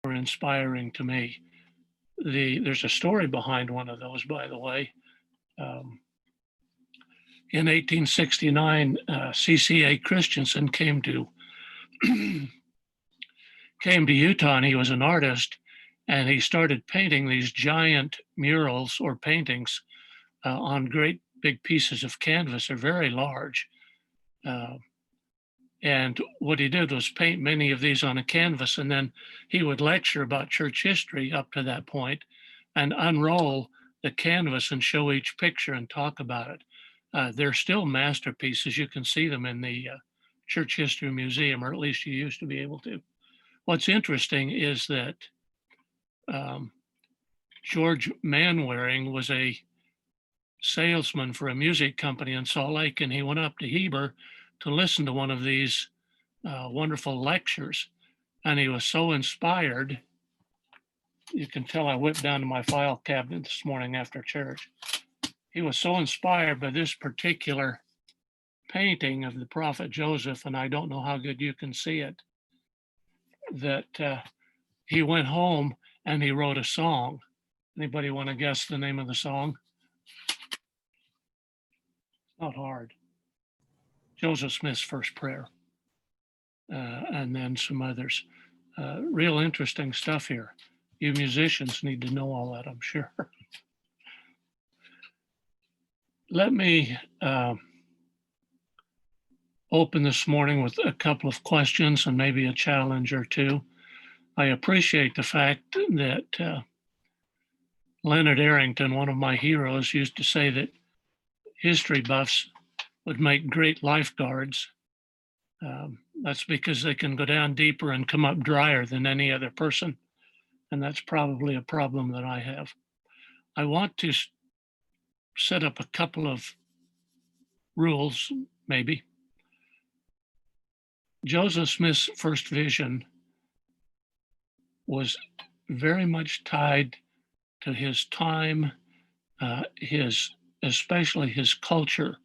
were inspiring to me. There's a story behind one of those, by the way. Um, in 1869, CCA Christensen came to Utah, and he was an artist, and he started painting these giant murals or paintings on great big pieces of canvas. They're very large. Uh, and what he did was paint many of these on a canvas, and then he would lecture about church history up to that point and unroll the canvas and show each picture and talk about it. They're still masterpieces. You can see them in the Church History Museum, or at least you used to be able to. What's interesting is that um, George Manwaring was a salesman for a music company in Salt Lake, and he went up to Heber to listen to one of these wonderful lectures. And he was so inspired. You can tell I whipped down to my file cabinet this morning after church. He was so inspired by this particular painting of the prophet Joseph, and I don't know how good you can see it, that he went home and he wrote a song. Anybody want to guess the name of the song? Not hard. Joseph Smith's First Prayer, and then some others. Real interesting stuff here. You musicians need to know all that, I'm sure. Let me open this morning with a couple of questions and maybe a challenge or two. I appreciate the fact that Leonard Arrington, one of my heroes, used to say that history buffs would make great lifeguards. That's because they can go down deeper and come up drier than any other person. And that's probably a problem that I have. I want to set up a couple of rules, maybe. Joseph Smith's first vision was very much tied to his time, especially his culture.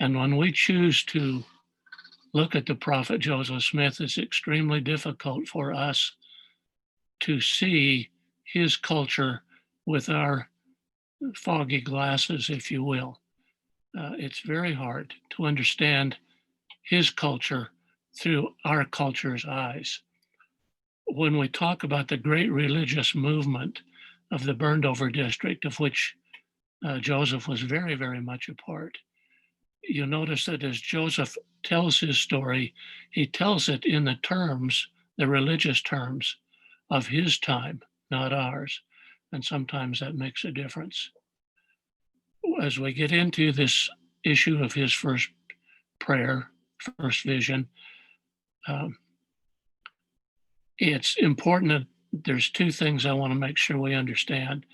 And when we choose to look at the prophet Joseph Smith, it's extremely difficult for us to see his culture with our foggy glasses, if you will. It's very hard to understand his culture through our culture's eyes. When we talk about the great religious movement of the burned over district, of which Joseph was very, very much a part, you notice that as Joseph tells his story, he tells it in the religious terms of his time, not ours. And sometimes that makes a difference. As we get into this issue of his first prayer, first vision, it's important that there's two things I want to make sure we understand.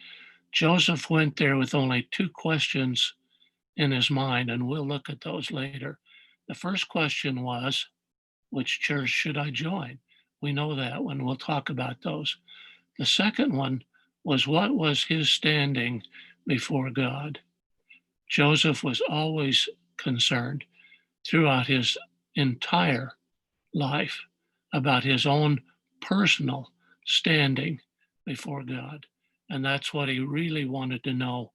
Joseph went there with only two questions in his mind, and we'll look at those later. The first question was, which church should I join? We know that one. We'll talk about those. The second one was, what was his standing before God? Joseph was always concerned throughout his entire life about his own personal standing before God. And that's what he really wanted to know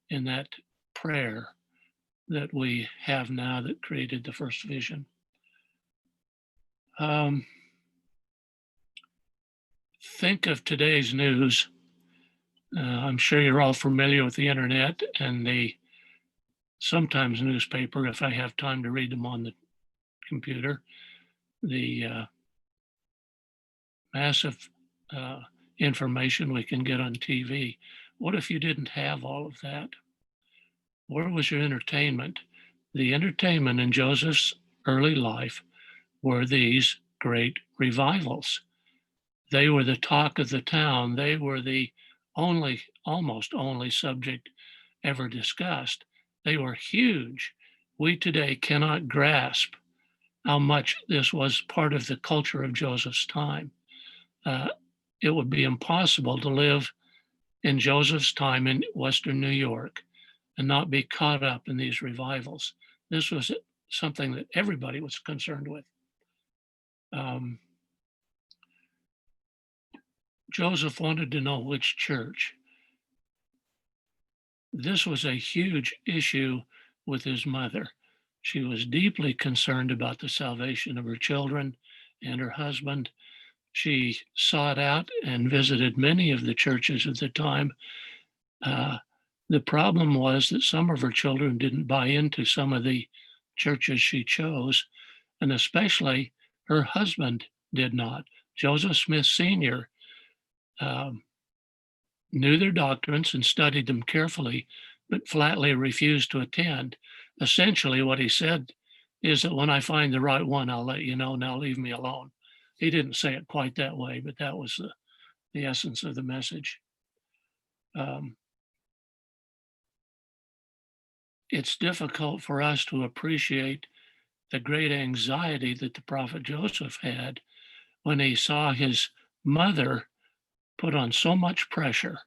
in that prayer that we have now that created the first vision. Think of today's news. I'm sure you're all familiar with the internet and the sometimes newspaper, if I have time to read them on the computer, the massive information we can get on TV. What if you didn't have all of that? Where was your entertainment? The entertainment in Joseph's early life were these great revivals. They were the talk of the town. They were the almost only subject ever discussed. They were huge. We today cannot grasp how much this was part of the culture of Joseph's time. It would be impossible to live in Joseph's time in Western New York and not be caught up in these revivals. This was something that everybody was concerned with. Joseph wanted to know which church. This was a huge issue with his mother. She was deeply concerned about the salvation of her children and her husband. She sought out and visited many of the churches at the time. The problem was that some of her children didn't buy into some of the churches she chose, and especially her husband did not. Joseph Smith Sr. um, knew their doctrines and studied them carefully, but flatly refused to attend. Essentially, what he said is that when I find the right one, I'll let you know. Now leave me alone. He didn't say it quite that way, but that was the essence of the message. It's difficult for us to appreciate the great anxiety that the prophet Joseph had when he saw his mother put on so much pressure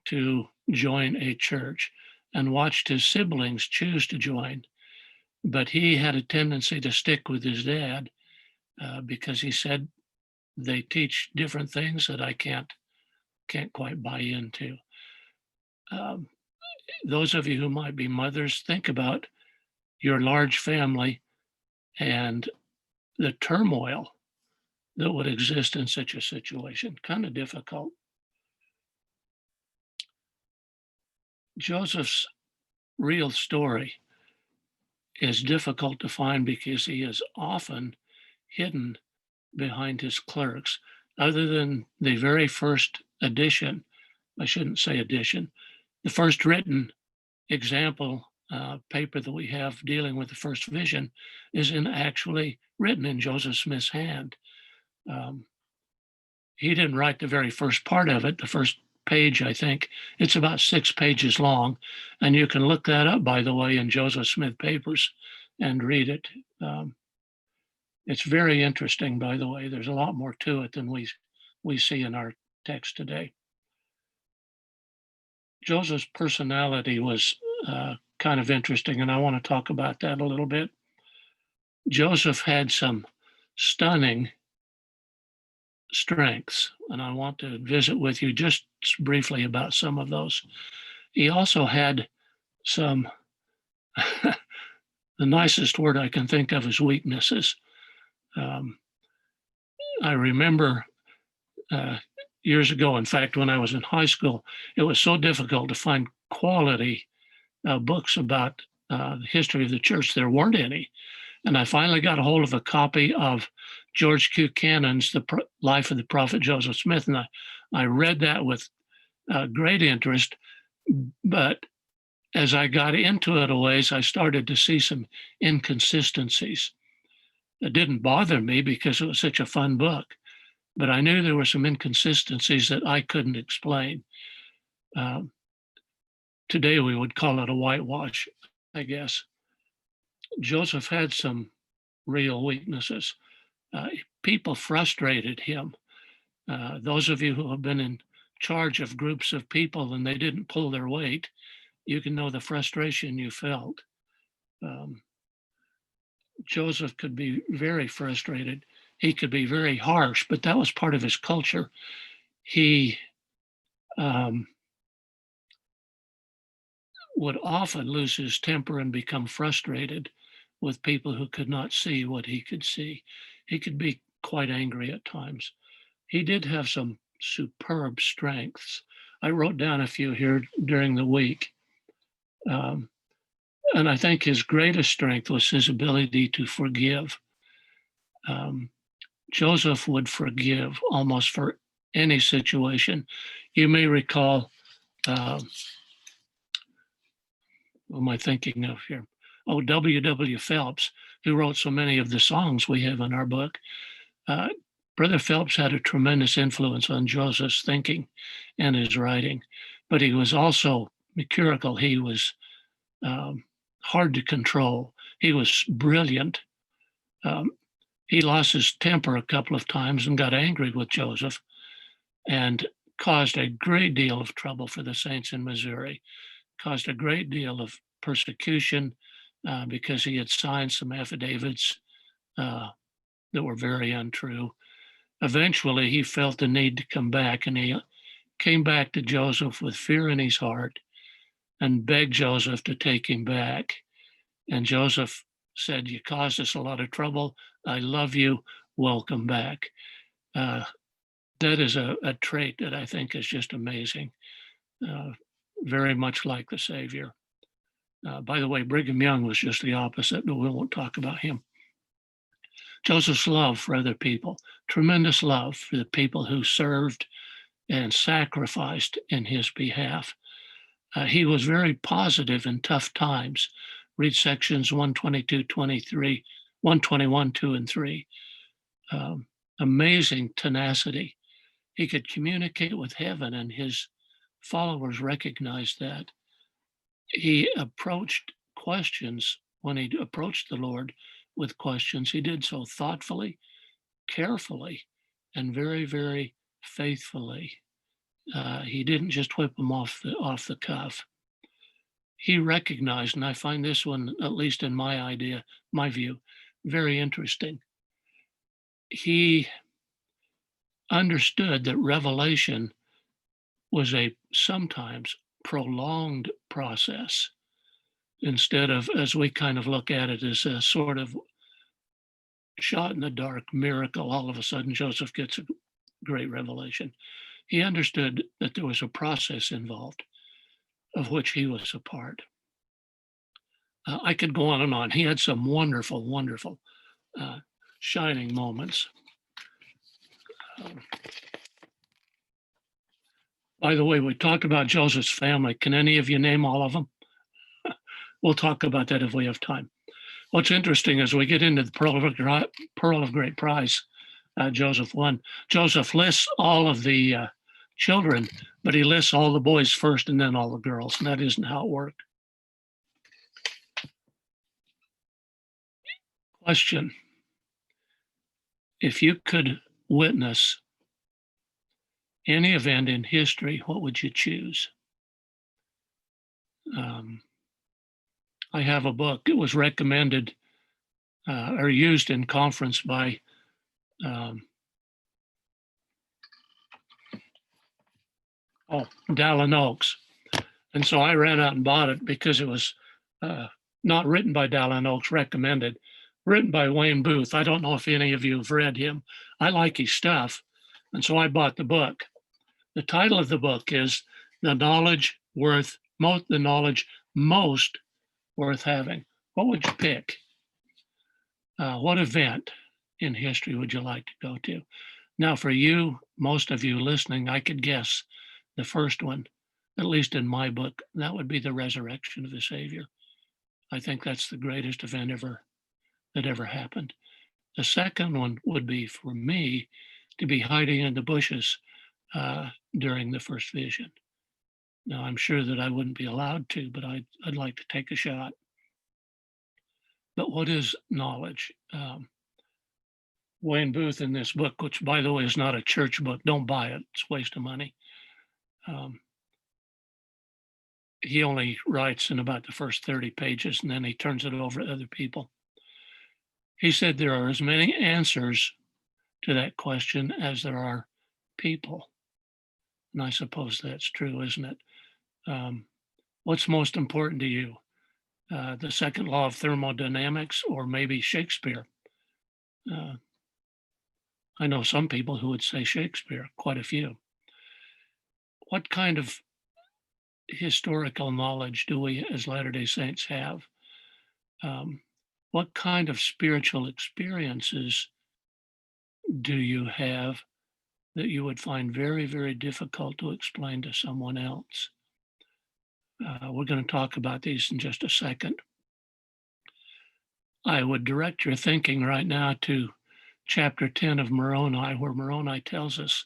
to join a church and watched his siblings choose to join. But he had a tendency to stick with his dad because he said they teach different things that I can't quite buy into. Those of you who might be mothers, think about your large family and the turmoil that would exist in such a situation. Kind of difficult. Joseph's real story is difficult to find because he is often hidden behind his clerks. Other than the very first edition, I shouldn't say edition, the first written example paper that we have dealing with the first vision is actually written in Joseph Smith's hand. He didn't write the very first part of it, the first page, I think. It's about 6 pages long. And you can look that up, by the way, in Joseph Smith papers and read it. It's very interesting, by the way. There's a lot more to it than we see in our text today. Joseph's personality was kind of interesting, and I want to talk about that a little bit. Joseph had some stunning strengths, and I want to visit with you just briefly about some of those. He also had some, the nicest word I can think of is weaknesses. I remember years ago, in fact, when I was in high school, it was so difficult to find quality books about the history of the church. There weren't any. And I finally got a hold of a copy of George Q. Cannon's The Life of the Prophet Joseph Smith. And I read that with great interest. But as I got into it a ways, I started to see some inconsistencies. It didn't bother me because it was such a fun book, but I knew there were some inconsistencies that I couldn't explain. Today we would call it a whitewash, I guess. Joseph had some real weaknesses. People frustrated him. Those of you who have been in charge of groups of people and they didn't pull their weight, you can know the frustration you felt. Joseph could be very frustrated. He could be very harsh, but that was part of his culture. He would often lose his temper and become frustrated with people who could not see what he could see. He could be quite angry at times. He did have some superb strengths. I wrote down a few here during the week. And I think his greatest strength was his ability to forgive. Joseph would forgive almost for any situation. You may recall, what am I thinking of here? Oh, W. Phelps, who wrote so many of the songs we have in our book. Brother Phelps had a tremendous influence on Joseph's thinking and his writing, but he was also mercurial. He was hard to control. He was brilliant. He lost his temper a couple of times and got angry with Joseph and caused a great deal of trouble for the saints in Missouri, caused a great deal of persecution because he had signed some affidavits that were very untrue. Eventually, he felt the need to come back, and he came back to Joseph with fear in his heart and begged Joseph to take him back. And Joseph said, "You caused us a lot of trouble. I love you. Welcome back." Uh, that is a trait that I think is just amazing, very much like the Savior. By the way, Brigham Young was just the opposite, but we won't talk about him. Joseph's love for other people, tremendous love for the people who served and sacrificed in his behalf. He was very positive in tough times. Read sections 122, 23, 121, 2, and 3. Amazing tenacity. He could communicate with heaven, and his followers recognized that. He approached questions when he approached the Lord with questions. He did so thoughtfully, carefully, and very, very faithfully. He didn't just whip them off the cuff. He recognized, and I find this one, at least in my view, very interesting. He understood that revelation was a sometimes prolonged process, instead of, as we kind of look at it, as a sort of shot in the dark miracle. All of a sudden, Joseph gets a great revelation. He understood that there was a process involved, of which he was a part. I could go on and on. He had some wonderful, wonderful shining moments. By the way, we talked about Joseph's family. Can any of you name all of them? We'll talk about that if we have time. What's interesting is we get into the Pearl of Great Price, Joseph 1. Joseph lists all of the children, but he lists all the boys first and then all the girls, and that isn't how it worked. Question: if you could witness any event in history, what would you choose? I have a book. It was recommended or used in conference by Dallin Oaks. And so I ran out and bought it because it was not written by Dallin Oaks, recommended, written by Wayne Booth. I don't know if any of you have read him. I like his stuff. And so I bought the book. The title of the book is The Knowledge Most Worth Having. What would you pick? What event in history would you like to go to? Now, for you, most of you listening, I could guess the first one, at least in my book, that would be the resurrection of the Savior. I think that's the greatest event that ever happened. The second one would be, for me, to be hiding in the bushes during the first vision. Now, I'm sure that I wouldn't be allowed to, but I'd like to take a shot. But what is knowledge? Wayne Booth in this book, which, by the way, is not a church book, don't buy it, it's a waste of money. He only writes in about the first 30 pages, and then he turns it over to other people. He said there are as many answers to that question as there are people. And I suppose that's true, isn't it? What's most important to you? The second law of thermodynamics, or maybe Shakespeare? I know some people who would say Shakespeare, quite a few. What kind of historical knowledge do we as Latter-day Saints have? What kind of spiritual experiences do you have that you would find very, very difficult to explain to someone else? We're going to talk about these in just a second. I would direct your thinking right now to chapter 10 of Moroni, where Moroni tells us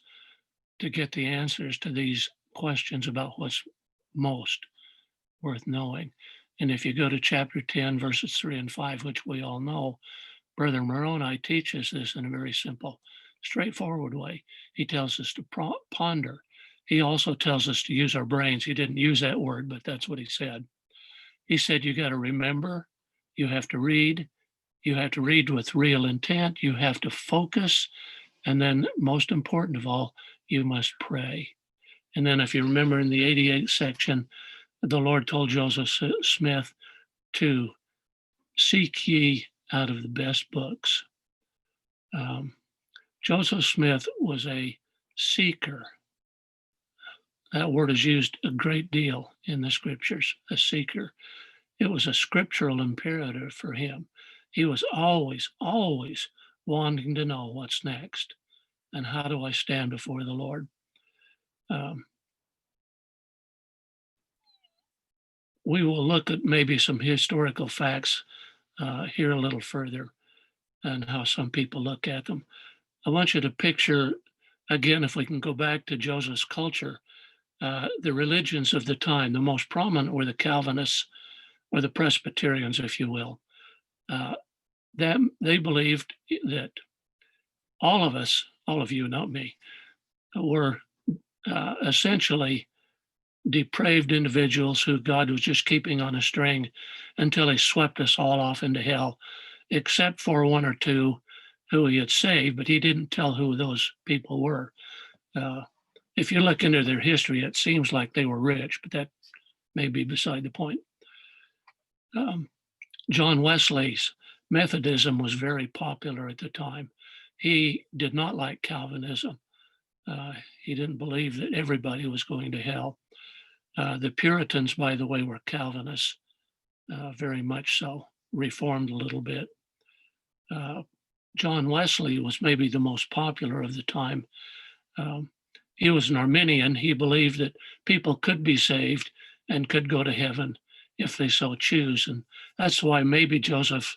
to get the answers to these questions about what's most worth knowing. And if you go to chapter 10, verses 3 and 5, which we all know, Brother Moroni teaches this in a very simple, straightforward way. He tells us to ponder. He also tells us to use our brains. He didn't use that word, but that's what he said. He said, you got to remember, you have to read with real intent, you have to focus, And then, most important of all, you must pray. And then, if you remember in the 88th section, the Lord told Joseph Smith to seek ye out of the best books. Joseph Smith was a seeker. That word is used a great deal in the scriptures, a seeker. It was a scriptural imperative for him. He was always, always wanting to know what's next and how do I stand before the Lord. We will look at maybe some historical facts here a little further and how some people look at them. I want you to picture, again, if we can go back to Joseph's culture, the religions of the time. The most prominent were the Calvinists or the Presbyterians, if you will. That they believed that all of us, all of you, not me, were essentially depraved individuals who God was just keeping on a string until he swept us all off into hell, except for one or two who he had saved, but he didn't tell who those people were. If you look into their history, it seems like they were rich, but that may be beside the point. John Wesley's Methodism was very popular at the time. He did not like Calvinism. He didn't believe that everybody was going to hell. The Puritans, by the way, were Calvinists, very much so, reformed a little bit. John Wesley was maybe the most popular of the time. He was an Arminian. He believed that people could be saved and could go to heaven if they so choose. And that's why maybe Joseph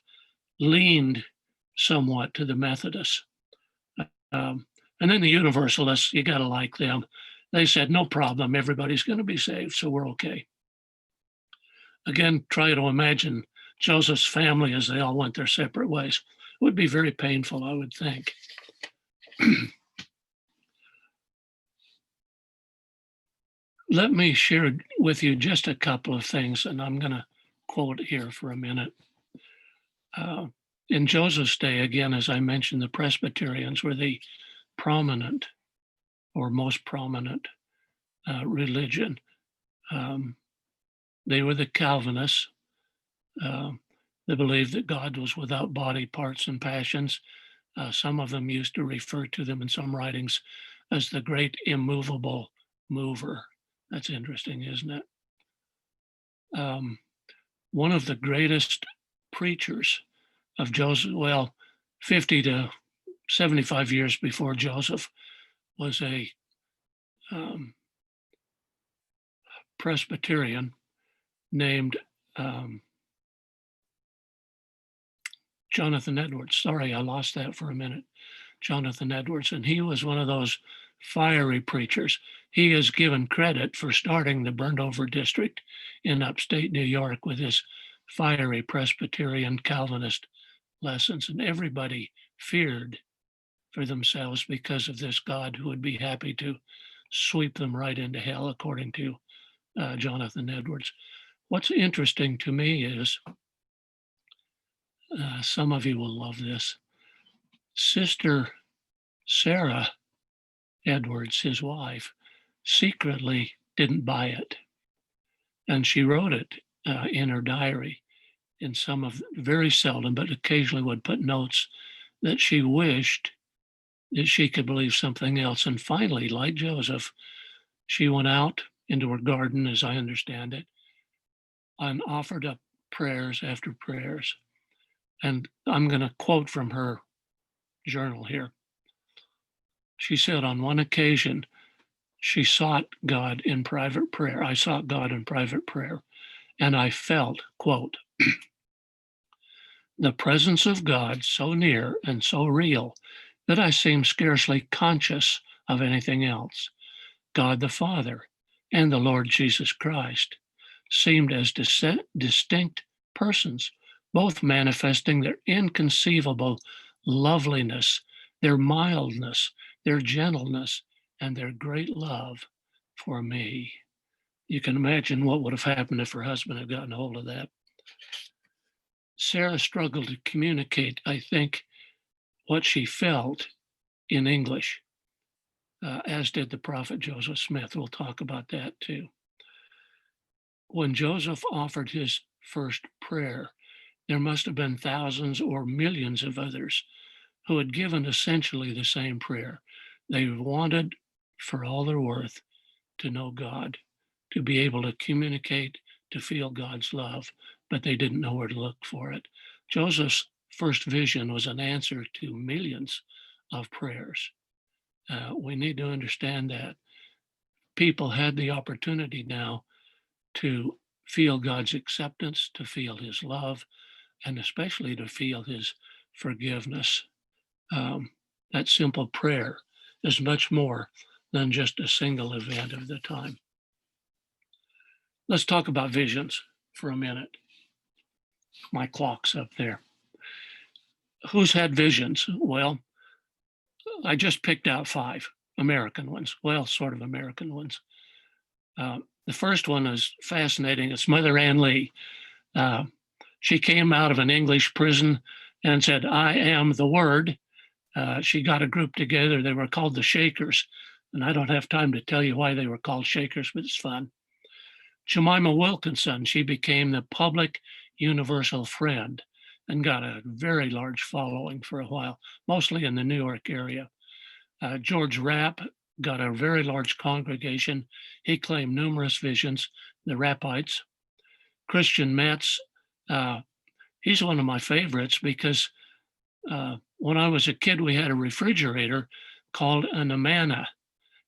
leaned somewhat to the Methodists. And then the Universalists, you got to like them. They said, no problem, everybody's going to be saved, so we're okay. Again, try to imagine Joseph's family as they all went their separate ways. It would be very painful, I would think. Let me share with you just a couple of things, and I'm going to quote here for a minute. In Joseph's day, again, as I mentioned, the Presbyterians were the prominent or most prominent religion. They were the Calvinists. They believed that God was without body, parts, and passions. Some of them used to refer to them in some writings as the great immovable mover. That's interesting, isn't it? One of the greatest preachers of Joseph, well, 50 to 75 years before Joseph, was a Presbyterian named Jonathan Edwards. Sorry, I lost that for a minute. Jonathan Edwards. And he was one of those fiery preachers. He is given credit for starting the burned over district in upstate New York with his fiery Presbyterian Calvinist lessons. And everybody feared for themselves because of this God who would be happy to sweep them right into hell, according to Jonathan Edwards. What's interesting to me is, some of you will love this, Sister Sarah Edwards, his wife, secretly didn't buy it. And she wrote it in her diary in some of, very seldom, but occasionally would put notes that she wished that she could believe something else. And finally, like Joseph, she went out into her garden, as I understand it, and offered up prayers after prayers. And I'm going to quote from her journal here. She said, on one occasion, she sought God in private prayer. I sought God in private prayer, and I felt, quote, the presence of God so near and so real that I seemed scarcely conscious of anything else. God the Father and the Lord Jesus Christ seemed as distinct persons, both manifesting their inconceivable loveliness, their mildness, their gentleness, and their great love for me. You can imagine what would have happened if her husband had gotten a hold of that. Sarah struggled to communicate, I think, what she felt in English, as did the prophet Joseph Smith. We'll talk about that too. When Joseph offered his first prayer, there must have been thousands or millions of others who had given essentially the same prayer. They wanted, for all they're worth, to know God, to be able to communicate, to feel God's love, but they didn't know where to look for it. Joseph's first vision was an answer to millions of prayers. We need to understand that people had the opportunity now to feel God's acceptance, to feel his love, and especially to feel his forgiveness. That simple prayer is much more than just a single event of the time. Let's talk about visions for a minute. My clock's up there. Who's had visions? Well, I just picked out 5 American ones. Well, sort of American ones. The first one is fascinating. It's Mother Ann Lee. She came out of an English prison and said, "I am the Word." She got a group together. They were called the Shakers. And I don't have time to tell you why they were called Shakers, but it's fun. Jemima Wilkinson, she became the public universal friend and got a very large following for a while, mostly in the New York area. George Rapp got a very large congregation. He claimed numerous visions, the Rappites. Christian Metz, he's one of my favorites because when I was a kid, we had a refrigerator called an Amana.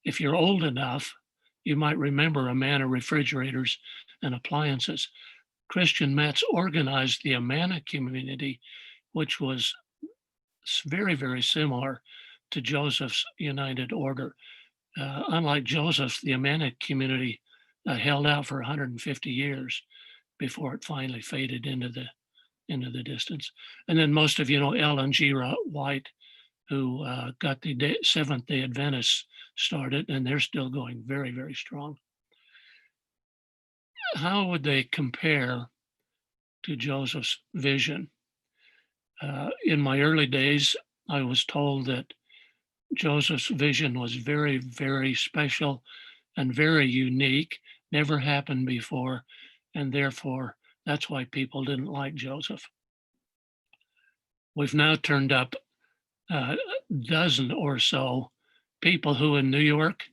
If you're old enough, you might remember Amana refrigerators and appliances. Christian Metz organized the Amana community, which was very, very similar to Joseph's United Order. Unlike Joseph, the Amana community held out for 150 years before it finally faded into the distance. And then most of you know Ellen G. White, who got the Seventh-day Adventists started, and they're still going very, very strong. How would they compare to Joseph's vision? In my early days, I was told that Joseph's vision was very, very special and very unique, never happened before, and therefore that's why people didn't like Joseph. We've now turned up a dozen or so people who in New York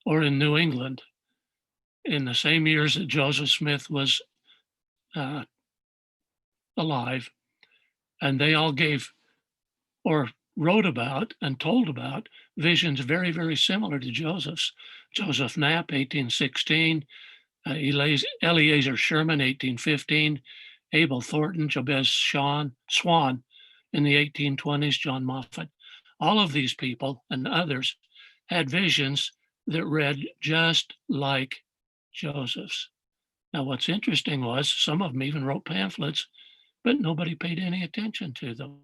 or in New England, in the same years that Joseph Smith was alive, and they all gave or wrote about and told about visions very, very similar to Joseph's. Joseph Knapp, 1816, Eliezer Sherman, 1815, Abel Thornton, Jabez Swan in the 1820s, John Moffat. All of these people and others had visions that read just like Joseph's. Now, what's interesting was some of them even wrote pamphlets, but nobody paid any attention to them.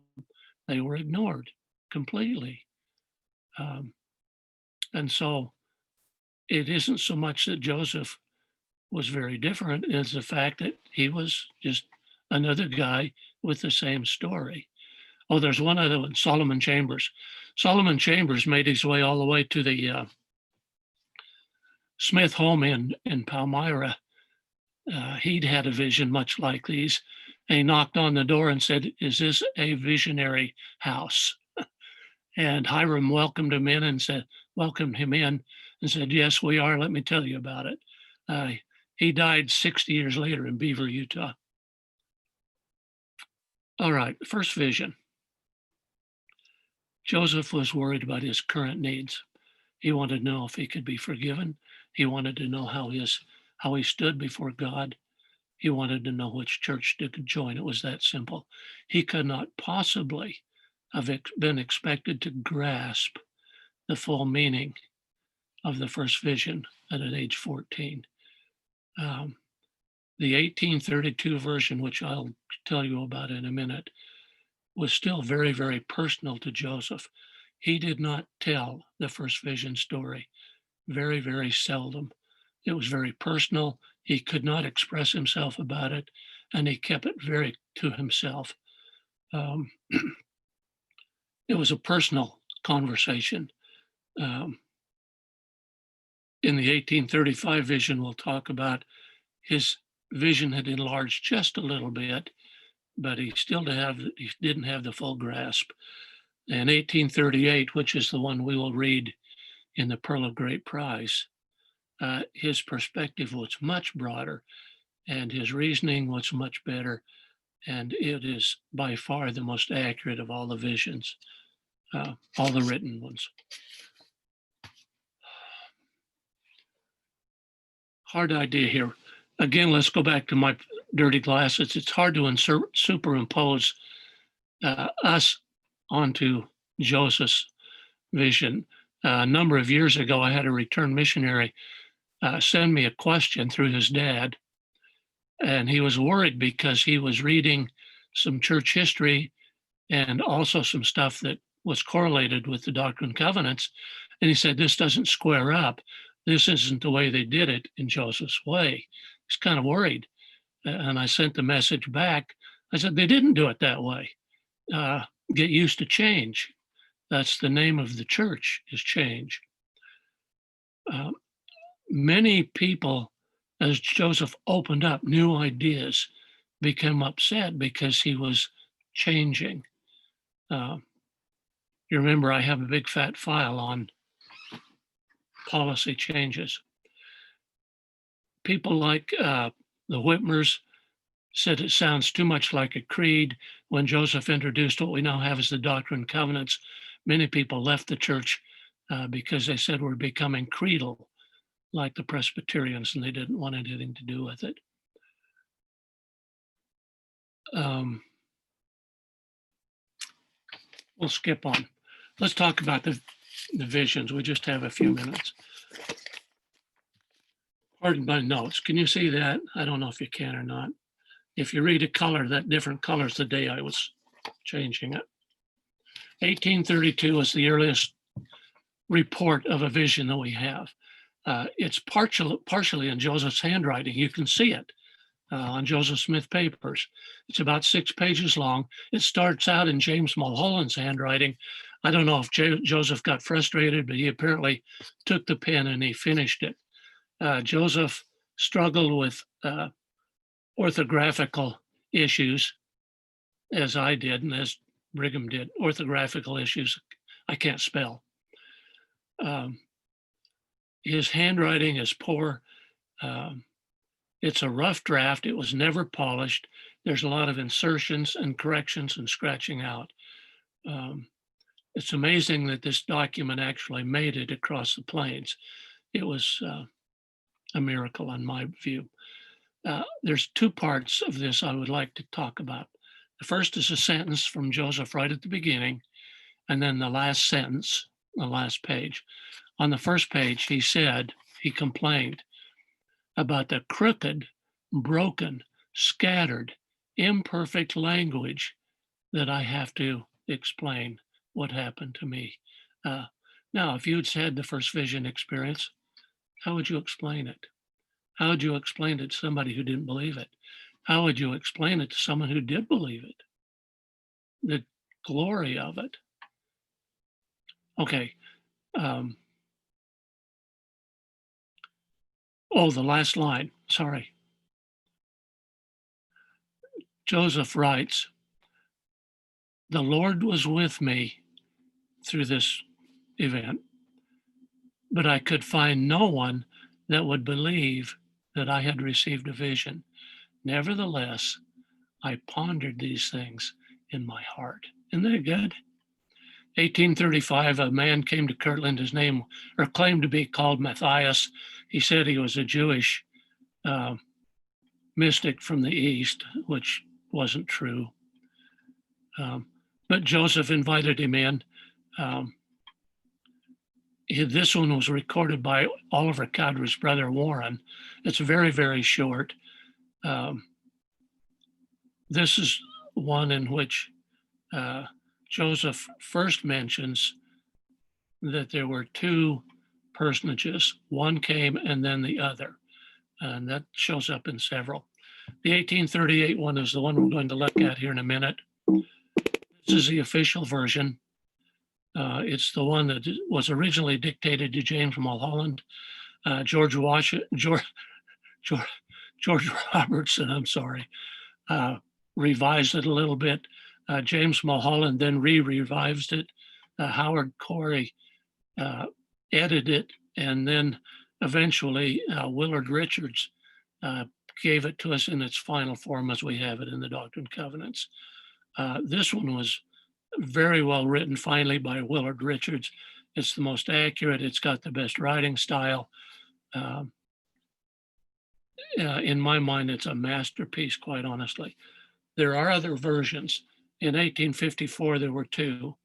They were ignored completely. And so it isn't so much that Joseph was very different as the fact that he was just another guy with the same story. Oh, there's one other one, Solomon Chambers. Solomon Chambers made his way all the way to the Smith home in Palmyra. He'd had a vision much like these. And he knocked on the door and said, "Is this a visionary house?" And Hiram welcomed him in and said, "Yes, we are. Let me tell you about it." He died 60 years later in Beaver, Utah. All right, first vision. Joseph was worried about his current needs. He wanted to know if he could be forgiven. He wanted to know how he stood before God. He wanted to know which church to join. It was that simple. He could not possibly have been expected to grasp the full meaning of the first vision at age 14. The 1832 version, which I'll tell you about in a minute, was still very, very personal to Joseph. He did not tell the first vision story, very, very seldom. It was very personal. He could not express himself about it, and he kept it very to himself. It was a personal conversation. In the 1835 vision, we'll talk about his vision had enlarged just a little bit, but he didn't have the full grasp. And 1838, which is the one we will read in the Pearl of Great Price, his perspective was much broader and his reasoning was much better. And it is by far the most accurate of all the visions, all the written ones. Hard idea here. Again, let's go back to my dirty glasses. It's hard to superimpose us onto Joseph's vision. A number of years ago, I had a returned missionary send me a question through his dad, and he was worried because he was reading some church history and also some stuff that was correlated with the Doctrine and Covenants. And he said, this doesn't square up. This isn't the way they did it in Joseph's way. He's kind of worried. And I sent the message back. I said, they didn't do it that way. Get used to change. That's the name of the church, is change. Many people, as Joseph opened up new ideas, became upset because he was changing. You remember, I have a big fat file on policy changes. People like the Whitmers said it sounds too much like a creed. When Joseph introduced what we now have as the Doctrine and Covenants, many people left the church because they said we're becoming creedal, like the Presbyterians, and they didn't want anything to do with it. We'll skip on. Let's talk about the visions. We just have a few minutes. Pardon my notes. Can you see that? I don't know if you can or not. If you read a color, that different colors the day I was changing it. 1832 is the earliest report of a vision that we have. It's partially in Joseph Handwriting. You can see it on Joseph Smith papers. It's about 6 pages long. It starts out in James Mulholland's handwriting. I don't know if Joseph got frustrated, but he apparently took the pen and he finished it. Joseph struggled with orthographical issues, as I did, and as Brigham did. Orthographical issues, I can't spell. His handwriting is poor. It's a rough draft. It was never polished. There's a lot of insertions and corrections and scratching out. It's amazing that this document actually made it across the plains. It was a miracle in my view. There's 2 parts of this I would like to talk about. The first is a sentence from Joseph right at the beginning, and then the last sentence, the last page. On the first page, he complained about the crooked, broken, scattered, imperfect language that I have to explain what happened to me. Now, if you'd had the first vision experience, how would you explain it? How would you explain it to somebody who didn't believe it? How would you explain it to someone who did believe it? The glory of it. Okay. The last line, sorry. Joseph writes, the Lord was with me through this event, but I could find no one that would believe that I had received a vision. Nevertheless, I pondered these things in my heart. Isn't that good? 1835, a man came to Kirtland. His name, or claimed to be called Matthias. He said he was a Jewish mystic from the East, which wasn't true. But Joseph invited him in. This one was recorded by Oliver Cowdery's brother, Warren. It's very, very short. This is one in which Joseph first mentions that there were 2 personages. One came and then the other. And that shows up in several. The 1838 one is the one we're going to look at here in a minute. This is the official version. It's the one that was originally dictated to James Mulholland. George Robertson, I'm sorry, revised it a little bit. James Mulholland then revised it. Howard Corey edited it, and then eventually Willard Richards gave it to us in its final form as we have it in the Doctrine and Covenants. This one was very well written, finally, by Willard Richards. It's the most accurate. It's got the best writing style. In my mind, it's a masterpiece, quite honestly. There are other versions. In 1854, there were two.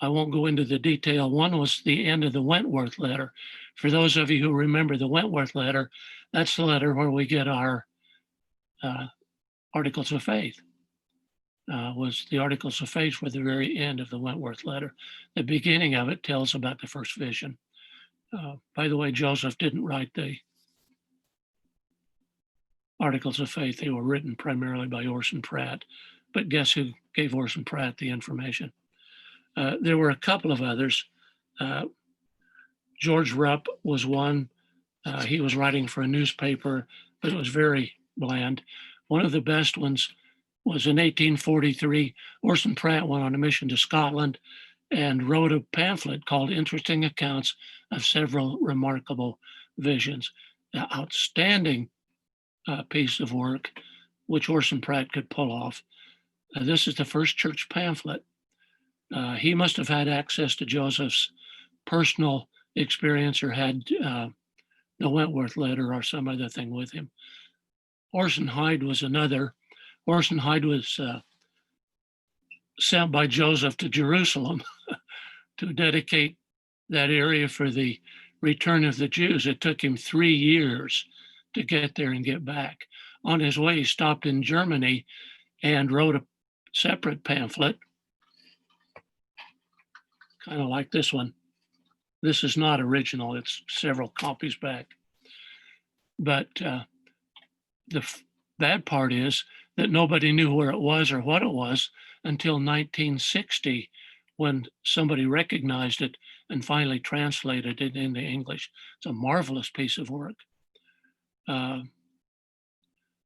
I won't go into the detail. One was the end of the Wentworth Letter. For those of you who remember the Wentworth Letter, that's the letter where we get our Articles of Faith. Was the Articles of Faith were the very end of the Wentworth Letter. The beginning of it tells about the first vision. By the way, Joseph didn't write the Articles of Faith. They were written primarily by Orson Pratt. But guess who gave Orson Pratt the information? There were a couple of others. George Rapp was one. He was writing for a newspaper, but it was very bland. One of the best ones was in 1843. Orson Pratt went on a mission to Scotland and wrote a pamphlet called Interesting Accounts of Several Remarkable Visions. An outstanding piece of work, which Orson Pratt could pull off. This is the first church pamphlet. He must have had access to Joseph's personal experience or had the Wentworth Letter or some other thing with him. Orson Hyde was another. Orson Hyde was sent by Joseph to Jerusalem to dedicate that area for the return of the Jews. It took him 3 years to get there and get back. On his way, he stopped in Germany and wrote a separate pamphlet, kind of like this one. This is not original. It's several copies back. But the bad part is that nobody knew where it was or what it was until 1960, when somebody recognized it and finally translated it into English. It's a marvelous piece of work.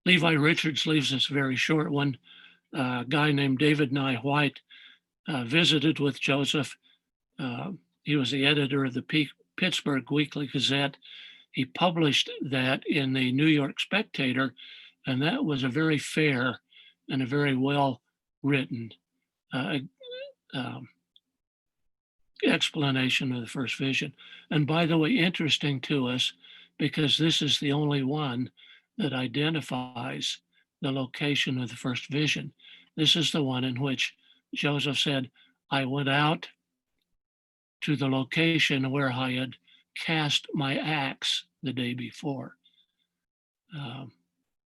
Levi Richards leaves us a very short one. A guy named David Nye White visited with Joseph. He was the editor of the Pittsburgh Weekly Gazette. He published that in the New York Spectator, and that was a very fair and a very well written explanation of the first vision. And by the way, interesting to us, because this is the only one that identifies the location of the first vision. This is the one in which Joseph said, I went out to the location where I had cast my axe the day before.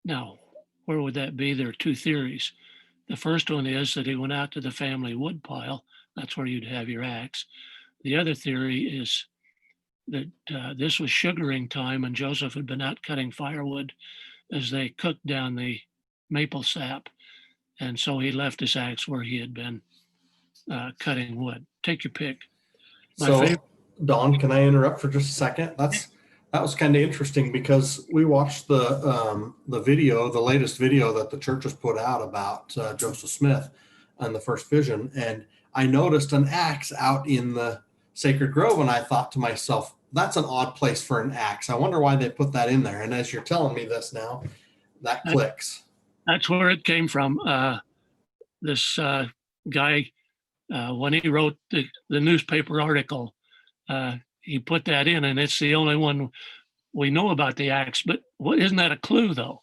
Now, where would that be? There are two theories. The first one is that he went out to the family woodpile. That's where you'd have your axe. The other theory is that this was sugaring time and Joseph had been out cutting firewood as they cooked down the maple sap. And so he left his axe where he had been cutting wood. Take your pick. Don, can I interrupt for just a second? That was kind of interesting because we watched the video, the latest video that the church has put out about Joseph Smith and the first vision. And I noticed an axe out in the Sacred Grove. And I thought to myself, that's an odd place for an axe. I wonder why they put that in there. And as you're telling me this now, that clicks. That's where it came from. This guy, when he wrote the newspaper article, he put that in, and it's the only one we know about the axe. But isn't that a clue, though?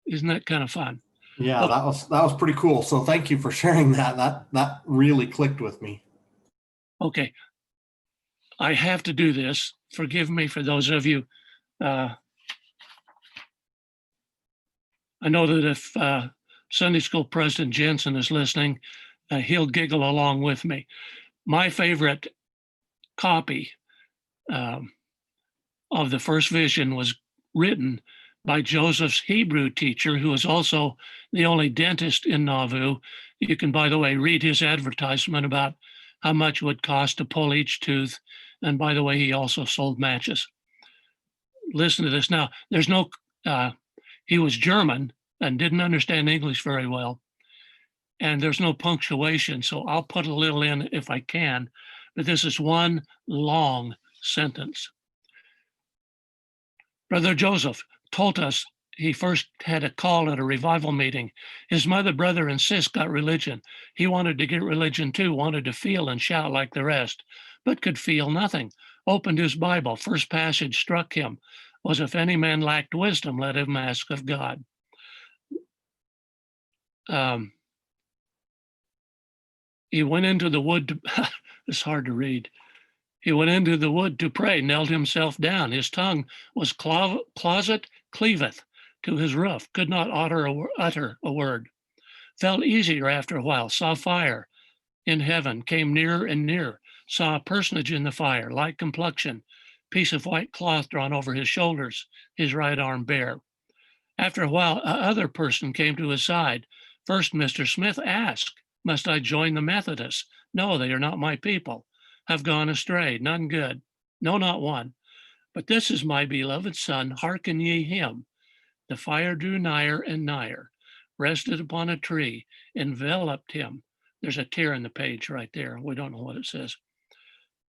Isn't that kind of fun? Yeah, that was pretty cool. So thank you for sharing that. That really clicked with me. Okay, I have to do this. Forgive me for those of you. I know that if Sunday School President Jensen is listening, he'll giggle along with me. My favorite copy of the first vision was written by Joseph's Hebrew teacher, who is also the only dentist in Nauvoo. You can, by the way, read his advertisement about how much it would cost to pull each tooth. And by the way, he also sold matches. Listen to this now. There's no, he was German and didn't understand English very well. And there's no punctuation, so I'll put a little in if I can, but this is one long sentence. Brother Joseph told us he first had a call at a revival meeting. His mother, brother, and sis got religion. He wanted to get religion too, wanted to feel and shout like the rest, but could feel nothing. Opened his Bible. First passage struck him was, if any man lacked wisdom, let him ask of God. He went into the wood to, it's hard to read. He went into the wood to pray, knelt himself down. His tongue was closet cleaveth to his roof, could not utter a word. Felt easier after a while, saw fire in heaven, came nearer and nearer, saw a personage in the fire, light complexion, piece of white cloth drawn over his shoulders, his right arm bare. After a while, a other person came to his side. First, Mr. Smith asked, must I join the Methodists? No, they are not my people. Have gone astray, none good. No, not one. But this is my beloved son, hearken ye him. The fire drew nigher and nigher, rested upon a tree, enveloped him. There's a tear in the page right there. We don't know what it says.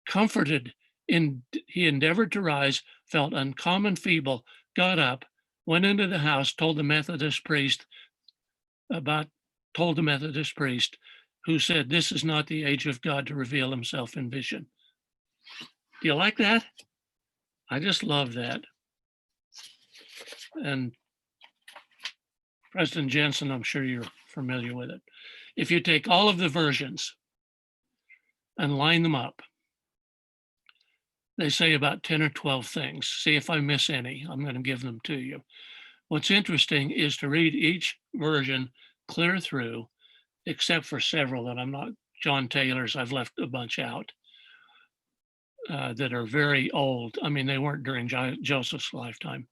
Comforted, he endeavored to rise, felt uncommon feeble, got up, went into the house, told the Methodist priest, who said, this is not the age of God to reveal himself in vision. Do you like that? I just love that. And President Jensen, I'm sure you're familiar with it. If you take all of the versions and line them up, they say about 10 or 12 things. See if I miss any, I'm going to give them to you. What's interesting is to read each version clear through, except for several that I'm not, John Taylor's, I've left a bunch out that are very old. I mean, they weren't during Joseph's lifetime.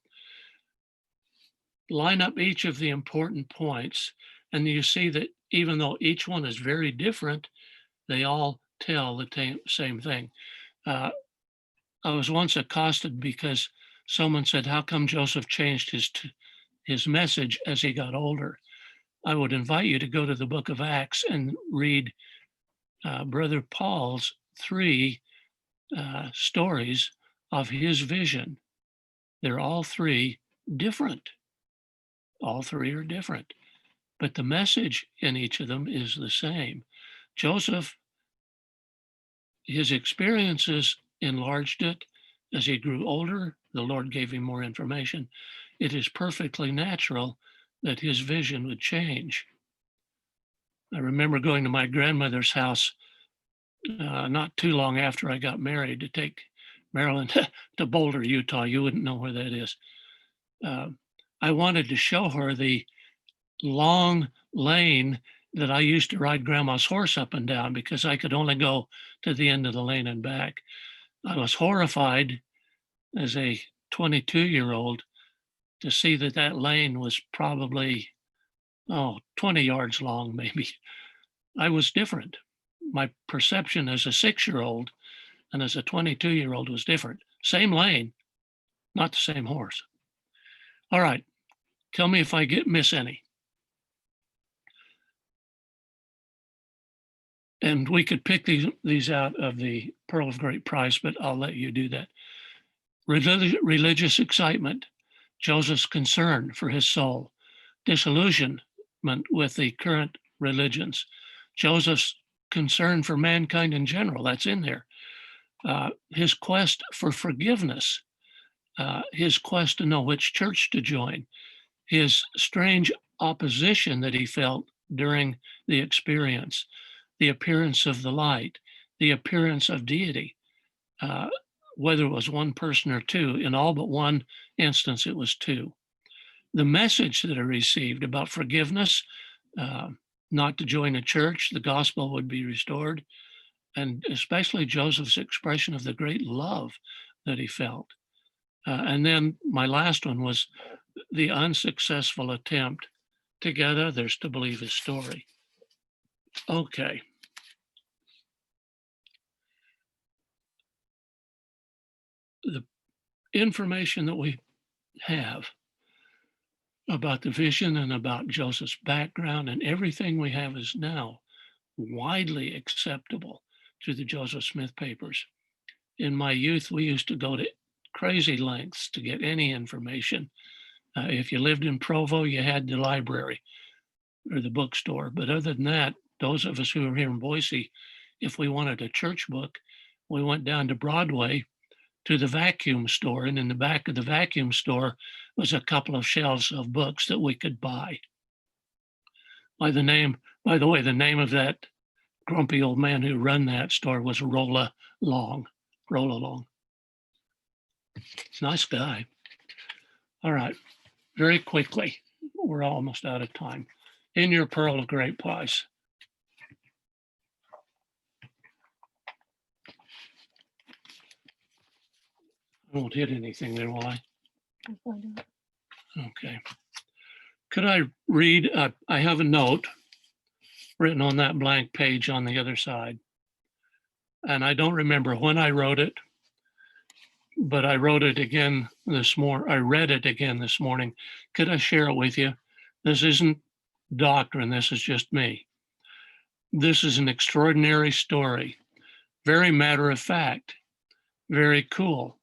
Line up each of the important points, and you see that even though each one is very different, they all tell the same thing. I was once accosted because someone said, how come Joseph changed his message as he got older? I would invite you to go to the book of Acts and read Brother Paul's 3 stories of his vision. They're all 3 different. All 3 are different, but the message in each of them is the same. Joseph, his experiences enlarged it. As he grew older, the Lord gave him more information. It is perfectly natural that his vision would change. I remember going to my grandmother's house not too long after I got married to take Marilyn to Boulder, Utah. You wouldn't know where that is. I wanted to show her the long lane that I used to ride grandma's horse up and down because I could only go to the end of the lane and back. I was horrified as a 22-year-old to see that lane was probably, 20 yards long, maybe. I was different. My perception as a 6-year-old and as a 22-year-old was different. Same lane, not the same horse. All right, tell me if I miss any. And we could pick these out of the Pearl of Great Price, but I'll let you do that. Religious excitement, Joseph's concern for his soul, disillusionment with the current religions, Joseph's concern for mankind in general, that's in there. His quest for forgiveness, his quest to know which church to join, his strange opposition that he felt during the experience, the appearance of the light, the appearance of deity, whether it was one person or 2. In all but one instance, it was 2. The message that I received about forgiveness, not to join a church, the gospel would be restored, and especially Joseph's expression of the great love that he felt. And then my last one was the unsuccessful attempt to get others to believe his story. Okay. the information that we have about the vision and about Joseph's background and everything we have is now widely acceptable to the Joseph Smith papers. In my youth, we used to go to crazy lengths to get any information. If you lived in Provo, you had the library or the bookstore. But other than that, those of us who are here in Boise, if we wanted a church book, we went down to Broadway to the vacuum store. And in the back of the vacuum store was a couple of shelves of books that we could buy. By the way, the name of that grumpy old man who ran that store was Rolla Long. Rolla Long. Nice guy. All right, very quickly, we're almost out of time. In your pearl of great price. I won't hit anything there, will I? Okay. Could I read? I have a note written on that blank page on the other side. And I don't remember when I wrote it, but I wrote it again this morning. I read it again this morning. Could I share it with you? This isn't doctrine. This is just me. This is an extraordinary story. Very matter of fact. Very cool.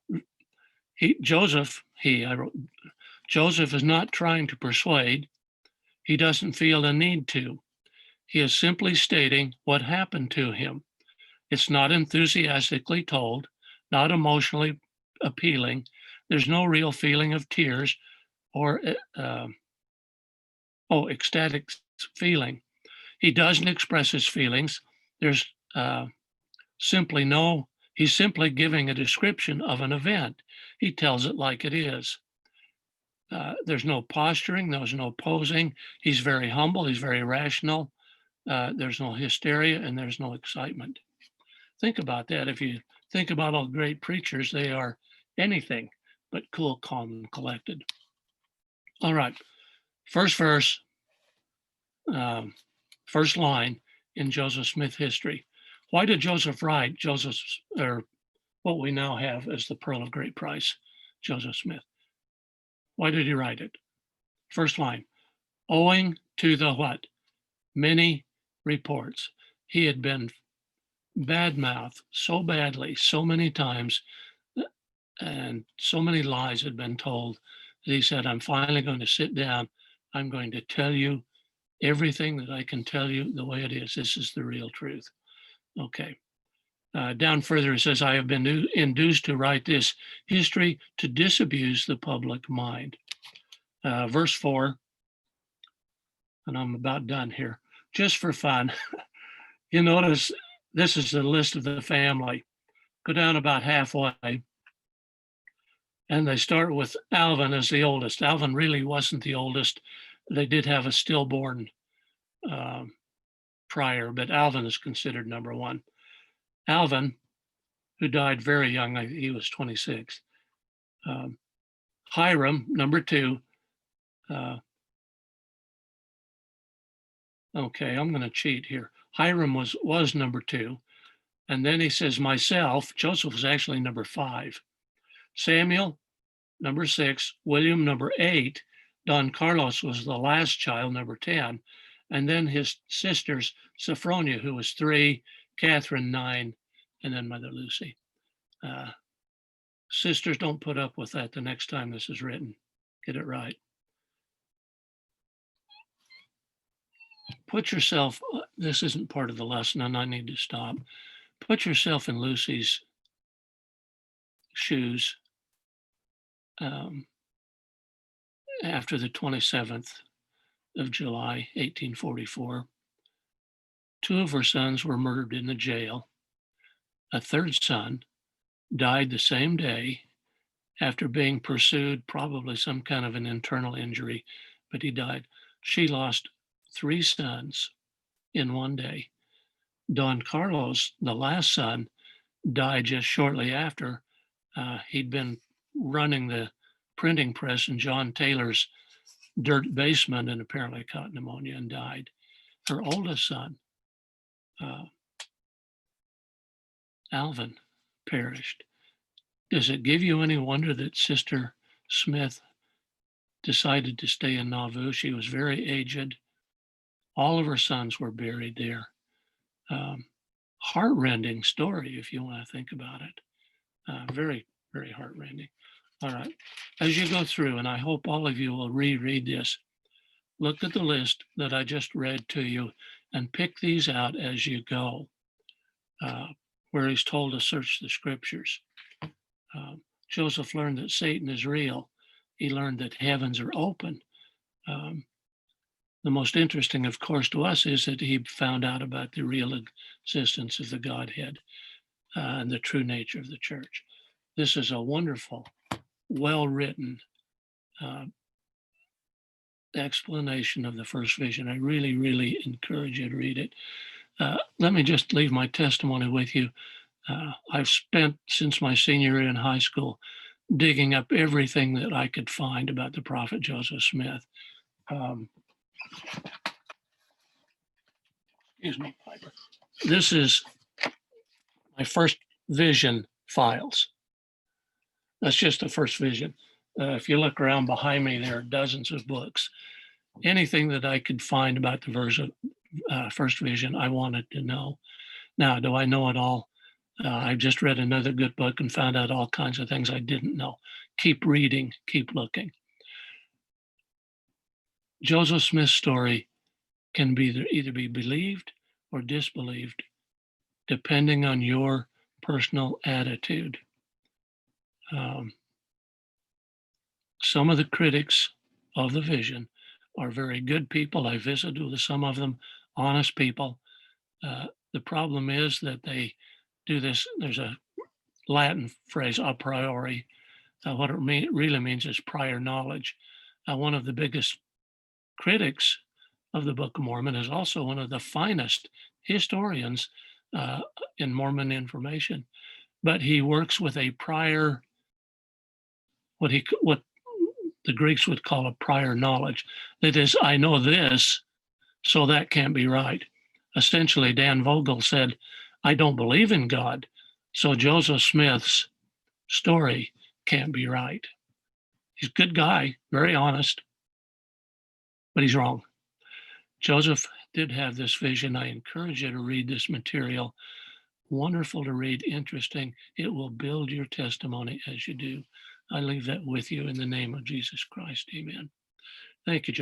Joseph is not trying to persuade. He doesn't feel a need to. He is simply stating what happened to him. It's not enthusiastically told, not emotionally appealing. There's no real feeling of tears or ecstatic feeling. He doesn't express his feelings. There's he's simply giving a description of an event. He tells it like it is. There's no posturing, there's no posing. He's very humble, he's very rational. There's no hysteria and there's no excitement. Think about that. If you think about all great preachers, they are anything but cool, calm, and collected. All right, first verse, first line in Joseph Smith history. Why did Joseph write what we now have as the pearl of great price, Joseph Smith? Why did he write it? First line, owing to the what? Many reports. He had been badmouthed so badly, so many times, and so many lies had been told that he said, I'm finally going to sit down. I'm going to tell you everything that I can tell you the way it is. This is the real truth. Okay. Down further, it says, I have been induced to write this history to disabuse the public mind. Verse 4, and I'm about done here. Just for fun, you notice this is the list of the family. Go down about halfway, and they start with Alvin as the oldest. Alvin really wasn't the oldest. They did have a stillborn prior, but Alvin is considered number one. Alvin, who died very young, he was 26. Hiram, number two. Okay, I'm going to cheat here. Hiram was number two. And then he says, myself, Joseph was actually number 5. Samuel, number 6. William, number 8. Don Carlos was the last child, number 10. And then his sisters, Sophronia, who was 3, Catherine, 9, and then Mother Lucy. Sisters, don't put up with that the next time this is written. Get it right. Put yourself, this isn't part of the lesson and I need to stop. Put yourself in Lucy's shoes after the 27th of July, 1844. 2 of her sons were murdered in the jail. A third son died the same day after being pursued, probably some kind of an internal injury, but he died. She lost 3 sons in one day. Don Carlos, the last son, died just shortly after. He'd been running the printing press in John Taylor's dirt basement and apparently caught pneumonia and died. Her oldest son, Alvin, perished. Does it give you any wonder that Sister Smith decided to stay in Nauvoo? She was very aged. All of her sons were buried there. Heartrending story, if you want to think about it. Very, very heartrending. All right. As you go through, and I hope all of you will reread this, look at the list that I just read to you and pick these out as you go, where he's told to search the scriptures. Joseph learned that Satan is real. He learned that heavens are open. The most interesting, of course, to us is that he found out about the real existence of the Godhead and the true nature of the church. This is a wonderful, well-written explanation of the first vision. I really, really encourage you to read it. Let me just leave my testimony with you. I've spent, since my senior year in high school, digging up everything that I could find about the prophet Joseph Smith. Excuse me, Piper. This is my first vision files. That's just the first vision. If you look around behind me, there are dozens of books. Anything that I could find about the first vision, I wanted to know. Now, do I know it all? I've just read another good book and found out all kinds of things I didn't know. Keep reading, keep looking. Joseph Smith's story can be either be believed or disbelieved, depending on your personal attitude. Some of the critics of the vision are very good people. I visited with some of them, honest people. The problem is that they do this. There's a Latin phrase, a priori. What it really means is prior knowledge. One of the biggest critics of the Book of Mormon is also one of the finest historians in Mormon information, but he works with a prior, what the Greeks would call a prior knowledge. That is, I know this, so that can't be right. Essentially, Dan Vogel said, I don't believe in God, so Joseph Smith's story can't be right. He's a good guy, very honest, but he's wrong. Joseph did have this vision. I encourage you to read this material. Wonderful to read, interesting. It will build your testimony as you do. I leave that with you in the name of Jesus Christ. Amen. Thank you, John.